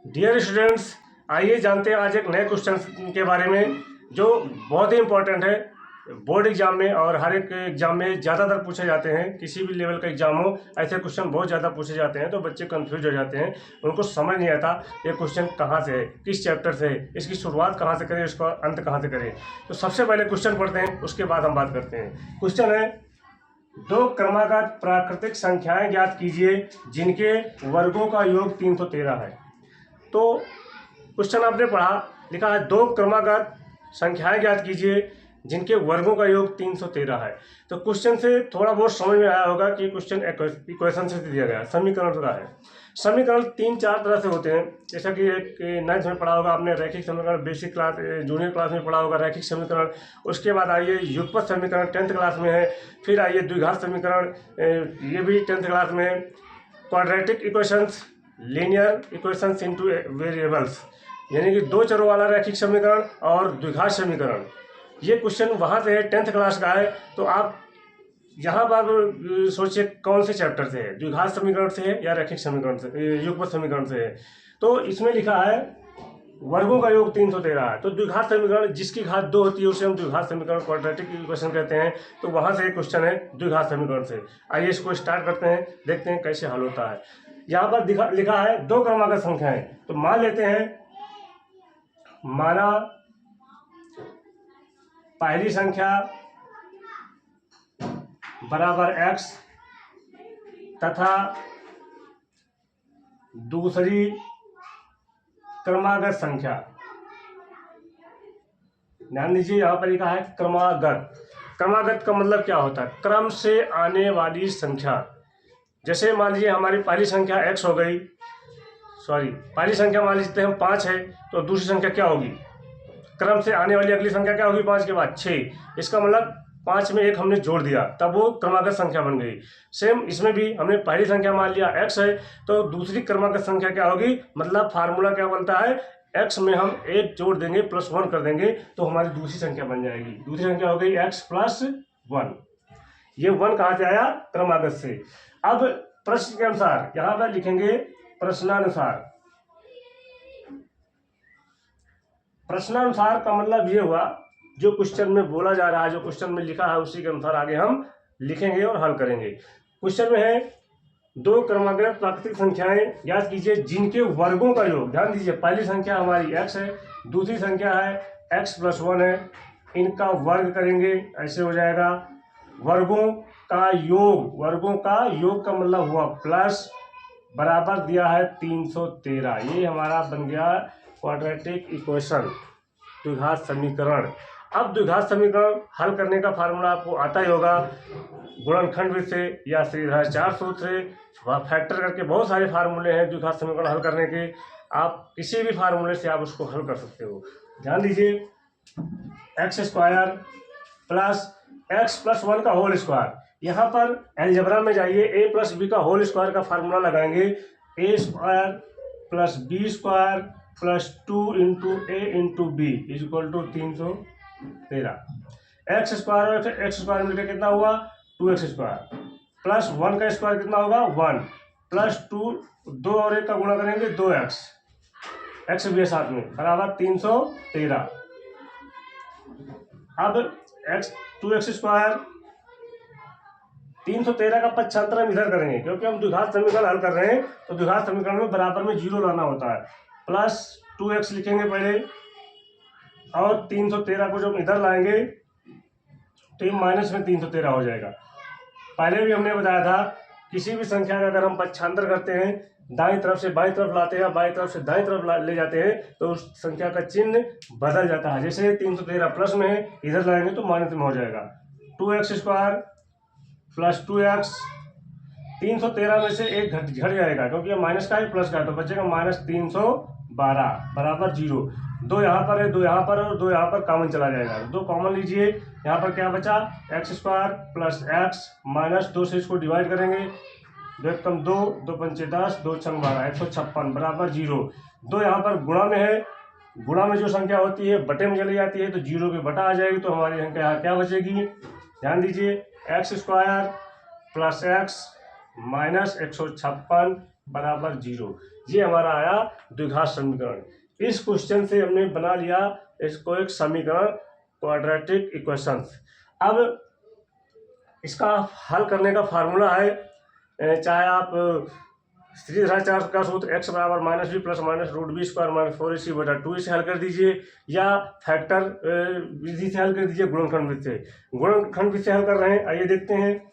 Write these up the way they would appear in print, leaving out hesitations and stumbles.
Dear students, आइए जानते हैं आज एक नए क्वेश्चन के बारे में जो बहुत ही इम्पोर्टेंट है बोर्ड एग्जाम में और हर एक एग्जाम में ज़्यादातर पूछे जाते हैं। किसी भी लेवल का एग्जाम हो, ऐसे क्वेश्चन बहुत ज़्यादा पूछे जाते हैं तो बच्चे कंफ्यूज हो जाते हैं। उनको समझ नहीं आता ये क्वेश्चन कहाँ से है, किस चैप्टर से है, इसकी शुरुआत कहाँ से करें, इसका अंत कहाँ से करें। तो सबसे पहले क्वेश्चन पढ़ते हैं, उसके बाद हम बात करते हैं। क्वेश्चन है, दो क्रमागत प्राकृतिक संख्याएं ज्ञात कीजिए जिनके वर्गों का योग 313 है। तो क्वेश्चन आपने पढ़ा, लिखा है दो क्रमागत संख्याएं ज्ञात कीजिए जिनके वर्गों का योग 313 है। तो क्वेश्चन से थोड़ा बहुत समझ में आया होगा कि क्वेश्चन इक्वेशन से दिया गया, समीकरण का है। समीकरण 3-4 तरह से होते हैं, जैसा कि एक 9th में पढ़ा होगा आपने रैखिक समीकरण, बेसिक क्लास जूनियर क्लास में पढ़ा होगा रैखिक समीकरण। उसके बाद आइए युगपत समीकरण 10th क्लास में है। फिर आइए द्विघात समीकरण, ये भी 10th क्लास में है। Quadratic equations, linear equations into variables, यानी कि दो चरों वाला रैखिक समीकरण और द्विघात समीकरण। ये क्वेश्चन वहाँ से है, 10th क्लास का है। तो आप यहाँ पर सोचिए कौन से चैप्टर से है, द्विघात समीकरण से है या रैखिक समीकरण से, युगपत समीकरण से है। तो इसमें लिखा है वर्गों का योग 313 है। तो द्विघात समीकरण जिसकी घात 2 होती है उसे हम द्विघात समीकरण क्वाड्रेटिक इक्वेशन कहते हैं। तो वहाँ से एक क्वेश्चन है द्विघात समीकरण से। आइए इसको स्टार्ट करते हैं, देखते हैं कैसे हल होता है। यहाँ पर लिखा है दो क्रमागत संख्याएं। तो मान लेते हैं, माना पहली संख्या बराबर x तथा दूसरी क्रमागत संख्या। ध्यान दीजिए, यहाँ पर लिखा है क्रमागत। क्रमागत का मतलब क्या होता है? क्रम से आने वाली संख्या। जैसे मान लीजिए हमारी पहली संख्या x हो गई, पहली संख्या मान लीजिए हम 5 है, तो दूसरी संख्या क्या होगी? क्रम से आने वाली अगली संख्या क्या होगी? 5 के बाद 6। इसका मतलब 5 में 1 हमने जोड़ दिया, तब वो क्रमागत संख्या बन गई। सेम इसमें भी हमने पहली संख्या मान लिया x है, तो दूसरी क्रमागत संख्या क्या होगी? मतलब फार्मूला क्या बनता है? x में हम 1 जोड़ देंगे, +1 कर देंगे, तो हमारी दूसरी संख्या बन जाएगी। दूसरी संख्या हो गई x + 1। ये 1 कहाँ से आया? क्रमागत से। अब प्रश्न के अनुसार यहाँ पर लिखेंगे प्रश्नानुसार। प्रश्नानुसार का मतलब ये हुआ जो क्वेश्चन में बोला जा रहा है, जो क्वेश्चन में लिखा है उसी के अनुसार आगे हम लिखेंगे और हल करेंगे। क्वेश्चन में है दो क्रमागत प्राकृतिक संख्याएं ज्ञात कीजिए जिनके वर्गों का योग। ध्यान दीजिए, पहली संख्या हमारी x है, दूसरी संख्या है x + 1 है। इनका वर्ग करेंगे, ऐसे हो जाएगा वर्गों का योग। वर्गों का योग का मतलब हुआ प्लस, बराबर दिया है 313। ये हमारा बन गया क्वाड्रेटिक इक्वेशन, द्विघात समीकरण। अब द्विघात समीकरण हल करने का फार्मूला आपको आता ही होगा, गुणनखंड विधि से या श्रीधराचार्य सूत्र से। फैक्टर करके बहुत सारे फार्मूले हैं द्विघात समीकरण हल करने के। आप किसी भी फार्मूले से आप उसको हल कर सकते हो। ध्यान दीजिए, x² + x + 1 का होल स्क्वायर। यहाँ पर अलजेब्रा में जाइए, a + b का होल स्क्वायर का फार्मूला लगाएंगे। a² + b² + 2 × a × b = 313। x² और x² मिलकर कितना हुआ? 2x² + 1 का स्क्वायर कितना होगा? 1 + 2, 2 और 1 का गुणा करेंगे 2x, x भी है साथ में, बराबर 313। अब 2x² 313 का पक्षांतर हम इधर करेंगे, क्योंकि हम द्विघात समीकरण हल कर रहे हैं। तो द्विघात समीकरण में बराबर में 0 लाना होता है। प्लस 2x लिखेंगे पहले, और 313 को जब इधर लाएंगे तो ये माइनस में 313 हो जाएगा। पहले भी हमने बताया था, किसी भी संख्या का अगर हम पक्षांतर करते हैं, दाईं तरफ से बाईं तरफ लाते हैं, बाईं तरफ से दाईं तरफ ले जाते हैं, तो उस संख्या का चिन्ह बदल जाता है। जैसे 313 प्लस में है, इधर लाएंगे तो माइनस में हो जाएगा। 2x² + 2x, 313 में से 1 घट जाएगा, क्योंकि माइनस का है प्लस का, तो बचेगा -312 बराबर 0। 2 यहाँ पर है, 2 यहाँ पर और 2 यहाँ पर कॉमन चला जाएगा। 2 कॉमन लीजिए, यहाँ पर क्या बचा? x² + x -2 से इसको डिवाइड करेंगे। 2 × 2, 2 × 5 10, 2 × 6 12, 156 बराबर 0। 2 यहाँ पर गुणा में है, गुणा में जो संख्या होती है बटे में चली जाती है, तो 0 के बटा आ जाएगी, तो हमारी संख्या यहाँ क्या बचेगी? ध्यान दीजिए, x² + x -156 बराबर 0। ये हमारा आया द्विघात समीकरण। इस क्वेश्चन से हमने बना लिया इसको एक समीकरण, क्वाड्रेटिक इक्वेशंस। अब इसका हल करने का फार्मूला है, चाहे आप सीधेचार का सूत्र x बराबर -b plus minus root b square minus 4ac बटा 2 से हल कर दीजिए, या फैक्टर विधि से हल कर दीजिए, गुणनखंड विधि से। गुणनखंड विधि से हल कर रहे हैं, आइए देखते हैं।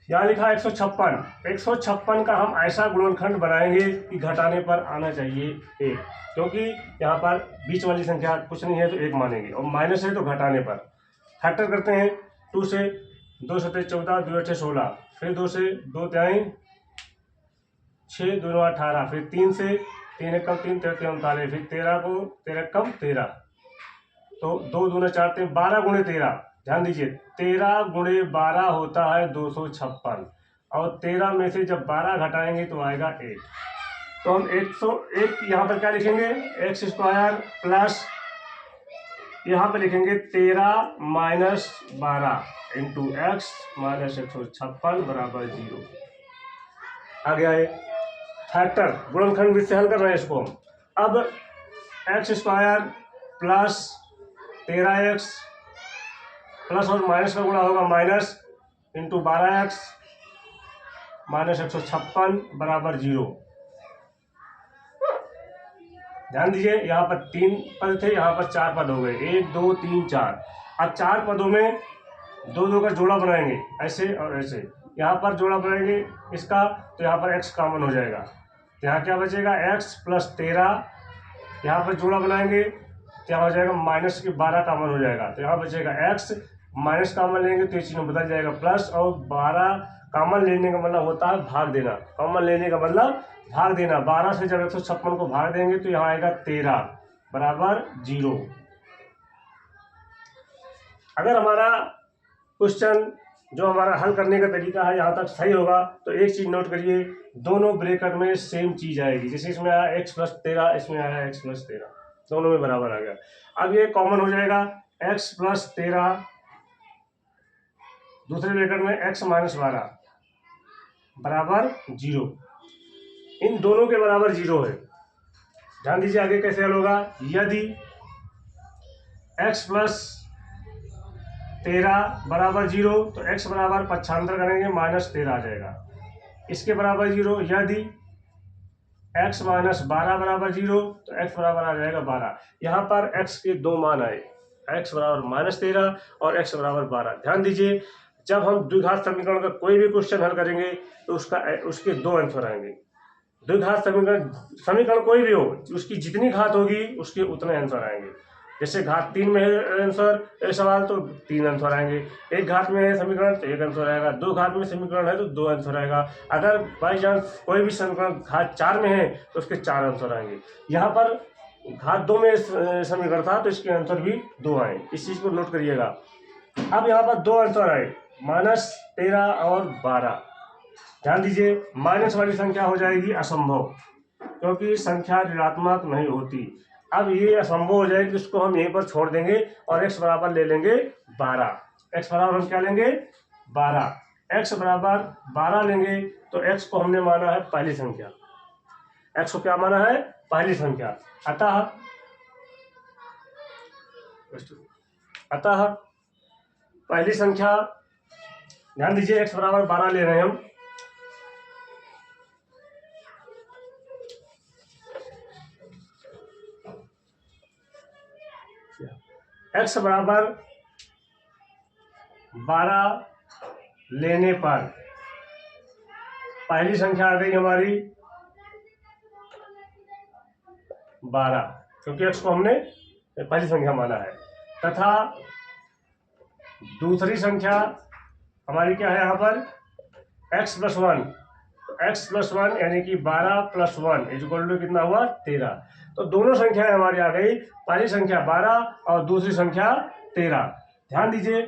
यहाँ लिखा 156। 156 का हम ऐसा गुणनखंड बनाएंगे कि घटाने पर आना चाहिए 1, क्योंकि यहाँ पर बीच वाली संख्या कुछ नहीं है तो 1 मानेंगे, और माइनस है तो घटाने पर। फैक्टर करते हैं, 2 से 2 7 14, 2 8 16, फिर 2 से 2 3 6, 2 9 18, फिर 3 से 3 1 3 3 39, फिर 13 को 13 कम 13, तो 2 दूना 4 3 12 गुणे 13। ध्यान दीजिए 13 गुणे 12 होता है 256, और 13 में से जब 12 घटाएंगे तो आएगा 1। तो हम 101 यहाँ पर क्या लिखेंगे, एक्स स्क्वायर प्लस यहाँ पर लिखेंगे 13 माइनस 12 इंटू एक्स माइनस 156 बराबर 0 आ गया है। फैक्टर गुणनखंड विधि से हल कर रहे हैं इसको। अब x square plus 13x plus और माइनस का गुणा होगा माइनस इंटू 12x माइनस 156 बराबर 0। ध्यान दीजिए यहाँ पर 3 पद थे, यहाँ पर 4 पद हो गए, 1 2 3 4। अब 4 पदों में 2 का जोड़ा बनाएंगे, ऐसे और ऐसे। यहाँ पर जोड़ा बनाएंगे इसका, तो यहाँ पर x कॉमन हो जाएगा, यहाँ क्या बचेगा x प्लस 13। यहाँ पर जोड़ा बनाएंगे क्या हो जाएगा, माइनस के 12 कॉमन हो जाएगा, तो यहाँ बचेगा x, माइनस कॉमन लेंगे तो इस चीज में बदल जाएगा प्लस, और 12 कॉमन लेने का मतलब होता है भाग देना। कॉमन लेने का मतलब भाग देना। 12 से जब 156 को भाग देंगे तो यहाँ आएगा 13 बराबर 0। अगर हमारा क्वेश्चन जो हमारा हल करने का तरीका है यहाँ तक सही होगा तो एक चीज नोट करिए, दोनों ब्रैकेट में सेम चीज आएगी। जैसे इसमें आया x प्लस 13, इसमें आया x प्लस 13, दोनों में बराबर आ गया। अब ये कॉमन हो जाएगा x प्लस 13, दूसरे ब्रैकेट में x माइनस 12 बराबर 0। इन दोनों के बराबर 0 है। ध्यान दीजिए आगे कैसे हल होगा। यदि x प्लस 13 बराबर 0 तो x बराबर पक्षांतर करेंगे माइनस 13 आ जाएगा, इसके बराबर 0। यदि x माइनस 12 बराबर 0 तो x बराबर आ जाएगा 12। यहाँ पर x के 2 मान आए, x बराबर माइनस 13 और x बराबर 12। ध्यान दीजिए जब हम द्विघात समीकरण का कोई भी क्वेश्चन हल करेंगे तो उसके 2 आंसर आएंगे। द्विघात समीकरण कोई भी हो, उसकी जितनी घात होगी उसके उतने आंसर आएंगे। जैसे घात 3 में है आंसर सवाल तो 3 आंसर आएंगे, 1 घात में है समीकरण तो 1 आंसर आएगा, 2 घात में समीकरण है तो 2 आंसर आएगा। अगर बाई चांस कोई भी समीकरण घात 4 में है तो उसके 4 आंसर आएंगे। यहाँ पर घात 2 में समीकरण था तो इसके आंसर भी 2 आए, इस चीज को नोट करिएगा। अब यहाँ पर 2 आंसर आए, माइनस 13 और 12। ध्यान दीजिए माइनस वाली संख्या हो जाएगी असंभव, क्योंकि संख्या ऋणात्मक नहीं होती। अब ये असंभव हो जाएगी, इसको हम यहीं पर छोड़ देंगे और x बराबर ले लेंगे 12। x बराबर हम क्या लेंगे 12, x बराबर 12 लेंगे तो x को हमने माना है पहली संख्या, x को क्या माना है पहली संख्या। अतः पहली संख्या, ध्यान दीजिए x बराबर 12 ले रहे हैं हम। x बराबर 12 लेने पर पहली संख्या आ गई हमारी 12, क्योंकि x को हमने पहली संख्या माना है। तथा दूसरी संख्या हमारी क्या है यहाँ पर x प्लस 1, x प्लस 1 यानी कि 12 प्लस 1 इक्वल टू कितना हुआ 13। तो दोनों संख्याएं हमारी आ गई, पहली संख्या 12 और दूसरी संख्या 13। ध्यान दीजिए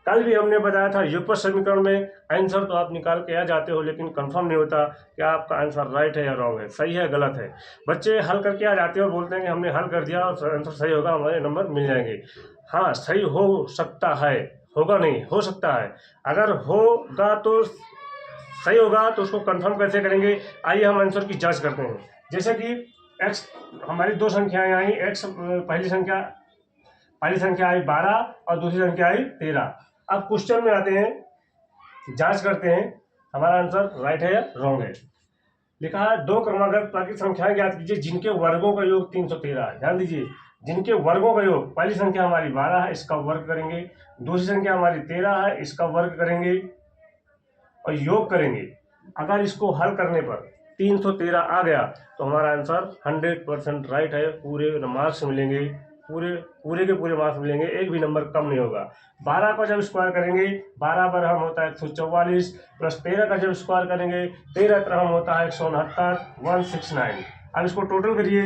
कल भी हमने बताया था युगपत समीकरण में आंसर तो आप निकाल के आ जाते हो, लेकिन कंफर्म नहीं होता कि आपका आंसर राइट है या रॉन्ग है, सही है गलत है। बच्चे हल करके आ जाते हैं और बोलते हैं कि हमने हल कर दिया और आंसर सही होगा, हमारे नंबर मिल जाएंगे। हाँ सही हो सकता है, होगा नहीं, हो सकता है। अगर होगा तो सही होगा तो उसको कंफर्म कैसे करेंगे, आइए हम आंसर की जांच करते हैं। जैसे कि एक्स, हमारी दो संख्याएं आई, एक्स पहली संख्या आई 12 और दूसरी संख्या आई 13। अब क्वेश्चन में आते हैं, जांच करते हैं हमारा आंसर राइट है या रॉन्ग है। लिखा है 2 क्रमागत प्राकृतिक संख्याएं ज्ञात कीजिए जिनके वर्गों का योग 313 है। ध्यान दीजिए, जिनके वर्गों का योग, पहली संख्या हमारी 12 है, इसका वर्ग करेंगे, दूसरी संख्या हमारी 13 है, इसका वर्ग करेंगे और योग करेंगे। अगर इसको हल करने पर 313 आ गया तो हमारा आंसर 100% राइट है, पूरे मार्क्स मिलेंगे, पूरे के पूरे मार्क्स मिलेंगे, एक भी नंबर कम नहीं होगा। 12 का जब स्क्वायर करेंगे 12 पर हम होता है 144, प्लस 13 का जब स्क्वायर करेंगे 13 पर हम होता है 169, 169। अब इसको टोटल करिए,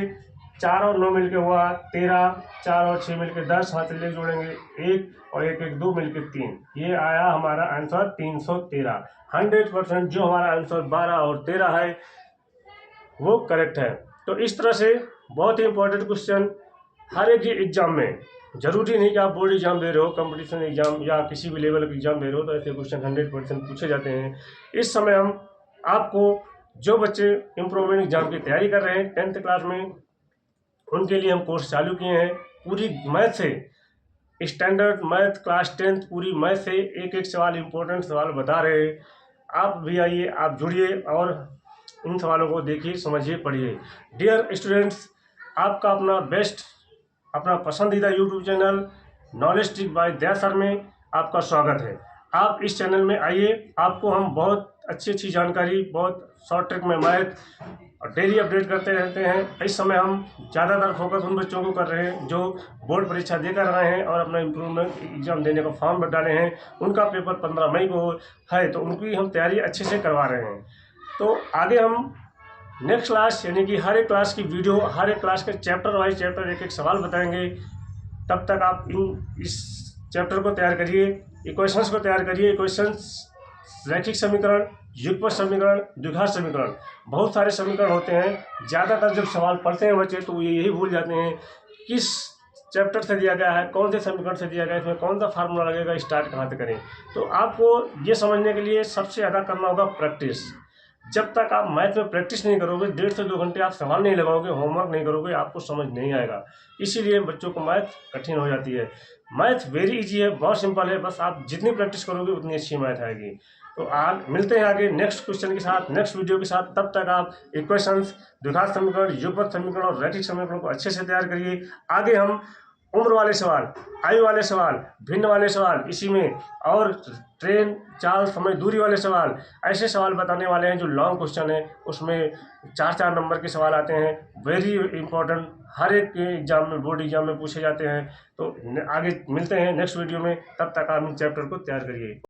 4 और 9 मिलके हुआ 13, 4 और 6 मिलके 10, हाथ से जोड़ेंगे 1 और 1 1 2 मिलके 3, ये आया हमारा आंसर 313। 100% जो हमारा आंसर 12 और 13 है वो करेक्ट है। तो इस तरह से बहुत ही इंपॉर्टेंट क्वेश्चन हर एक एग्जाम में, जरूरी नहीं कि आप बोर्ड एग्जाम दे रहे हो, कंपटीशन एग्जाम या किसी भी लेवल का एग्जाम दे रहे हो तो ऐसे क्वेश्चन 100% पूछे जाते हैं। इस समय हम आपको, जो बच्चे इम्प्रूवमेंट एग्जाम की तैयारी कर रहे हैं 10th क्लास में, उनके लिए हम कोर्स चालू किए हैं। पूरी मैथ से, स्टैंडर्ड मैथ क्लास 10th पूरी मैथ से एक एक सवाल, इंपॉर्टेंट सवाल बता रहे हैं। आप भी आइए, आप जुड़िए और इन सवालों को देखिए, समझिए, पढ़िए। डियर स्टूडेंट्स, आपका अपना बेस्ट, अपना पसंदीदा YouTube channel knowledge trick bye दया सर में आपका स्वागत है। आप इस चैनल में आइए, आपको हम बहुत अच्छी जानकारी, बहुत शॉर्ट ट्रिक में मैथ और डेली अपडेट करते रहते हैं। इस समय हम ज़्यादातर फोकस उन बच्चों को कर रहे हैं जो बोर्ड परीक्षा देकर आए हैं और अपना इम्प्रूवमेंट एग्जाम देने का फॉर्म डाले हैं। उनका पेपर 15 मई को है, तो उनकी हम तैयारी अच्छे से करवा रहे हैं। तो आगे हम नेक्स्ट क्लास, यानी कि हर एक क्लास की वीडियो, हर एक क्लास के चैप्टर वाइज चैप्टर एक एक सवाल बताएंगे। तब तक आप इस चैप्टर को तैयार करिए, इक्वेशंस को तैयार करिए। इक्वेशंस रैखिक समीकरण, युगपत समीकरण, द्विघात समीकरण, बहुत सारे समीकरण होते हैं। ज़्यादातर जब सवाल पढ़ते हैं बच्चे तो ये यही भूल जाते हैं किस चैप्टर से दिया गया है, कौन से समीकरण से दिया गया है, इसमें कौन सा फार्मूला लगेगा, स्टार्ट कहाँ से करें। तो आपको ये समझने के लिए सबसे ज़्यादा करना होगा प्रैक्टिस। जब तक आप मैथ में प्रैक्टिस नहीं करोगे, 1.5 से 2 घंटे आप सवाल नहीं लगाओगे, होमवर्क नहीं करोगे, आपको समझ नहीं आएगा। इसीलिए बच्चों को मैथ कठिन हो जाती है। मैथ वेरी इजी है, बहुत सिंपल है, बस आप जितनी प्रैक्टिस करोगे उतनी अच्छी मैथ आएगी। तो आज मिलते हैं आगे नेक्स्ट क्वेश्चन के साथ, नेक्स्ट वीडियो के साथ। तब तक आप इक्वेशंस, द्विघात समीकरण, युगपत समीकरण और रैखिक समीकरण को अच्छे से तैयार करिए। आगे हम उम्र वाले सवाल, आयु वाले सवाल, भिन्न वाले सवाल, इसी में और ट्रेन, चाल, समय, दूरी वाले सवाल, ऐसे सवाल बताने वाले हैं जो लॉन्ग क्वेश्चन है, उसमें 4-4 नंबर के सवाल आते हैं, वेरी इंपॉर्टेंट, हर एक एग्जाम में, बोर्ड एग्जाम में पूछे जाते हैं। तो आगे मिलते हैं नेक्स्ट वीडियो में, तब तक आप इन चैप्टर को तैयार करिए।